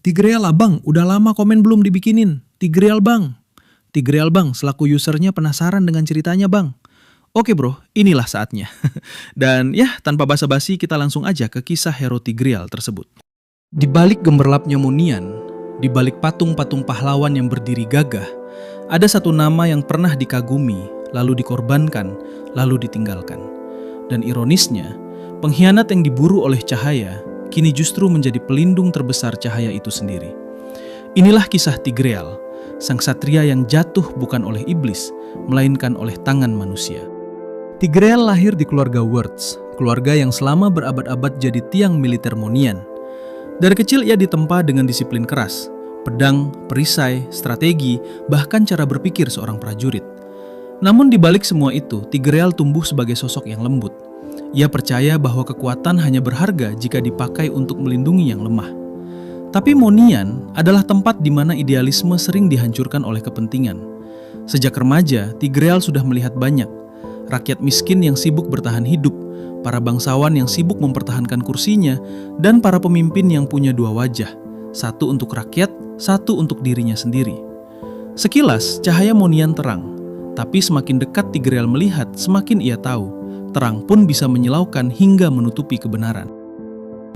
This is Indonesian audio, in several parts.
Tigreal abang, udah lama komen belum dibikinin. Tigreal bang. Tigreal bang, selaku usernya penasaran dengan ceritanya bang. Oke bro, inilah saatnya. Dan ya, tanpa basa-basi kita langsung aja ke kisah hero Tigreal tersebut. Di balik gemerlapnya Munian, di balik patung-patung pahlawan yang berdiri gagah, ada satu nama yang pernah dikagumi, lalu dikorbankan, lalu ditinggalkan. Dan ironisnya, pengkhianat yang diburu oleh cahaya, kini justru menjadi pelindung terbesar cahaya itu sendiri. Inilah kisah Tigreal, sang satria yang jatuh bukan oleh iblis, melainkan oleh tangan manusia. Tigreal lahir di keluarga Words, keluarga yang selama berabad-abad jadi tiang militer Munian. Dari kecil ia ditempa dengan disiplin keras, pedang, perisai, strategi, bahkan cara berpikir seorang prajurit. Namun di balik semua itu, Tigreal tumbuh sebagai sosok yang lembut. Ia percaya bahwa kekuatan hanya berharga jika dipakai untuk melindungi yang lemah. Tapi Munian adalah tempat di mana idealisme sering dihancurkan oleh kepentingan. Sejak remaja, Tigreal sudah melihat banyak. Rakyat miskin yang sibuk bertahan hidup, para bangsawan yang sibuk mempertahankan kursinya, dan para pemimpin yang punya dua wajah, satu untuk rakyat, satu untuk dirinya sendiri. Sekilas, cahaya Munian terang, tapi semakin dekat Tigreal melihat, semakin ia tahu, terang pun bisa menyilaukan hingga menutupi kebenaran.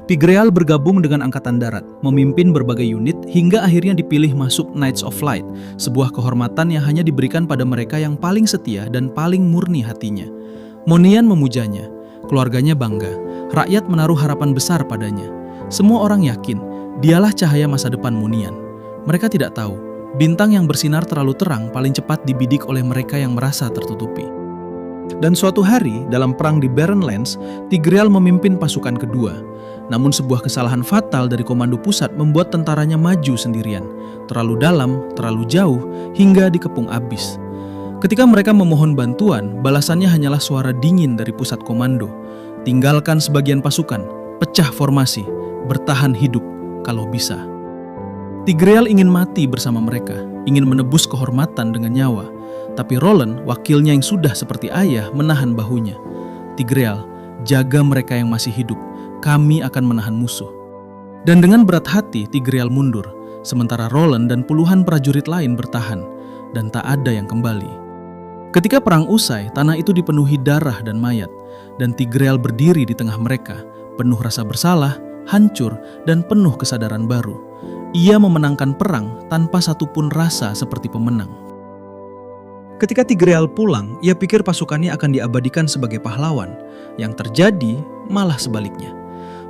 Tigreal bergabung dengan Angkatan Darat, memimpin berbagai unit hingga akhirnya dipilih masuk Knights of Light, sebuah kehormatan yang hanya diberikan pada mereka yang paling setia dan paling murni hatinya. Munian memujanya, keluarganya bangga, rakyat menaruh harapan besar padanya. Semua orang yakin, dialah cahaya masa depan Munian. Mereka tidak tahu, bintang yang bersinar terlalu terang paling cepat dibidik oleh mereka yang merasa tertutupi. Dan suatu hari, dalam perang di Barren Lands, Tigreal memimpin pasukan kedua. Namun sebuah kesalahan fatal dari komando pusat membuat tentaranya maju sendirian, terlalu dalam, terlalu jauh, hingga dikepung abis. Ketika mereka memohon bantuan, balasannya hanyalah suara dingin dari pusat komando. Tinggalkan sebagian pasukan, pecah formasi, bertahan hidup kalau bisa. Tigreal ingin mati bersama mereka, ingin menebus kehormatan dengan nyawa. Tapi Roland, wakilnya yang sudah seperti ayah, menahan bahunya. Tigreal, jaga mereka yang masih hidup. Kami akan menahan musuh. Dan dengan berat hati, Tigreal mundur, sementara Roland dan puluhan prajurit lain bertahan, dan tak ada yang kembali. Ketika perang usai, tanah itu dipenuhi darah dan mayat, dan Tigreal berdiri di tengah mereka, penuh rasa bersalah, hancur, dan penuh kesadaran baru. Ia memenangkan perang tanpa satupun rasa seperti pemenang. Ketika Tigreal pulang, ia pikir pasukannya akan diabadikan sebagai pahlawan. Yang terjadi malah sebaliknya.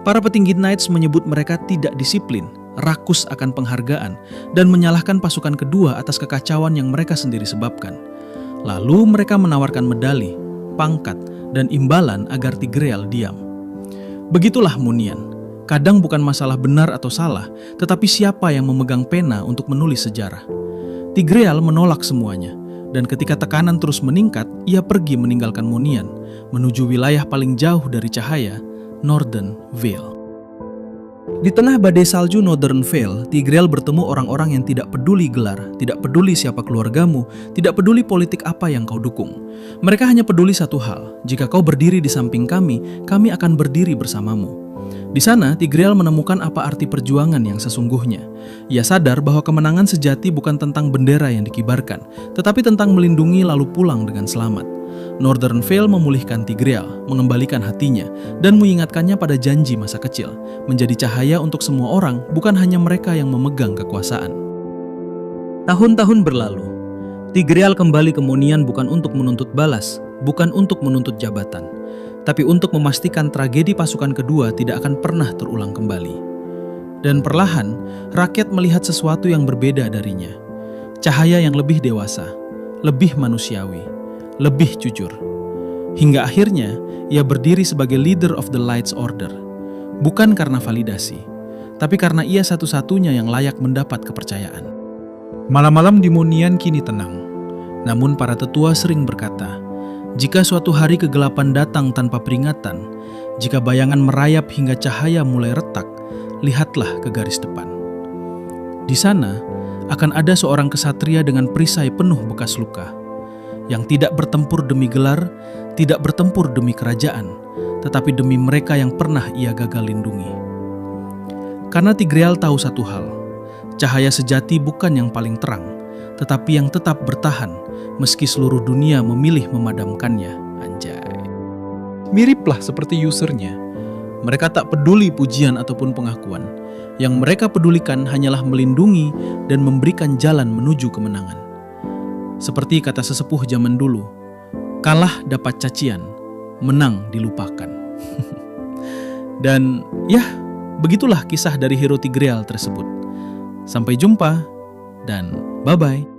Para petinggi Knights menyebut mereka tidak disiplin, rakus akan penghargaan, dan menyalahkan pasukan kedua atas kekacauan yang mereka sendiri sebabkan. Lalu mereka menawarkan medali, pangkat, dan imbalan agar Tigreal diam. Begitulah Munian. Kadang bukan masalah benar atau salah, tetapi siapa yang memegang pena untuk menulis sejarah. Tigreal menolak semuanya, dan ketika tekanan terus meningkat, ia pergi meninggalkan Munian, menuju wilayah paling jauh dari cahaya, Northern Vale. Di tengah badai salju Northern Vale, Tigreal bertemu orang-orang yang tidak peduli gelar, tidak peduli siapa keluargamu, tidak peduli politik apa yang kau dukung. Mereka hanya peduli satu hal, jika kau berdiri di samping kami, kami akan berdiri bersamamu. Di sana, Tigreal menemukan apa arti perjuangan yang sesungguhnya. Ia sadar bahwa kemenangan sejati bukan tentang bendera yang dikibarkan, tetapi tentang melindungi lalu pulang dengan selamat. Northern Vale memulihkan Tigreal, mengembalikan hatinya, dan mengingatkannya pada janji masa kecil, menjadi cahaya untuk semua orang, bukan hanya mereka yang memegang kekuasaan. Tahun-tahun berlalu, Tigreal kembali ke Munian bukan untuk menuntut balas, bukan untuk menuntut jabatan, tapi untuk memastikan tragedi pasukan kedua tidak akan pernah terulang kembali. Dan perlahan, rakyat melihat sesuatu yang berbeda darinya. Cahaya yang lebih dewasa, lebih manusiawi, lebih jujur. Hingga akhirnya, ia berdiri sebagai leader of the Lights Order. Bukan karena validasi, tapi karena ia satu-satunya yang layak mendapat kepercayaan. Malam-malam di Munian kini tenang. Namun para tetua sering berkata, jika suatu hari kegelapan datang tanpa peringatan, jika bayangan merayap hingga cahaya mulai retak, lihatlah ke garis depan. Di sana akan ada seorang kesatria dengan perisai penuh bekas luka, yang tidak bertempur demi gelar, tidak bertempur demi kerajaan, tetapi demi mereka yang pernah ia gagal lindungi. Karena Tigreal tahu satu hal, Cahaya sejati bukan yang paling terang, tetapi yang tetap bertahan meski seluruh dunia memilih memadamkannya. Anjay. Miriplah seperti usernya. Mereka tak peduli pujian ataupun pengakuan. Yang mereka pedulikan hanyalah melindungi dan memberikan jalan menuju kemenangan. Seperti kata sesepuh zaman dulu, kalah dapat cacian, menang dilupakan. Dan ya, begitulah kisah dari hero Tigreal tersebut. Sampai jumpa dan bye-bye.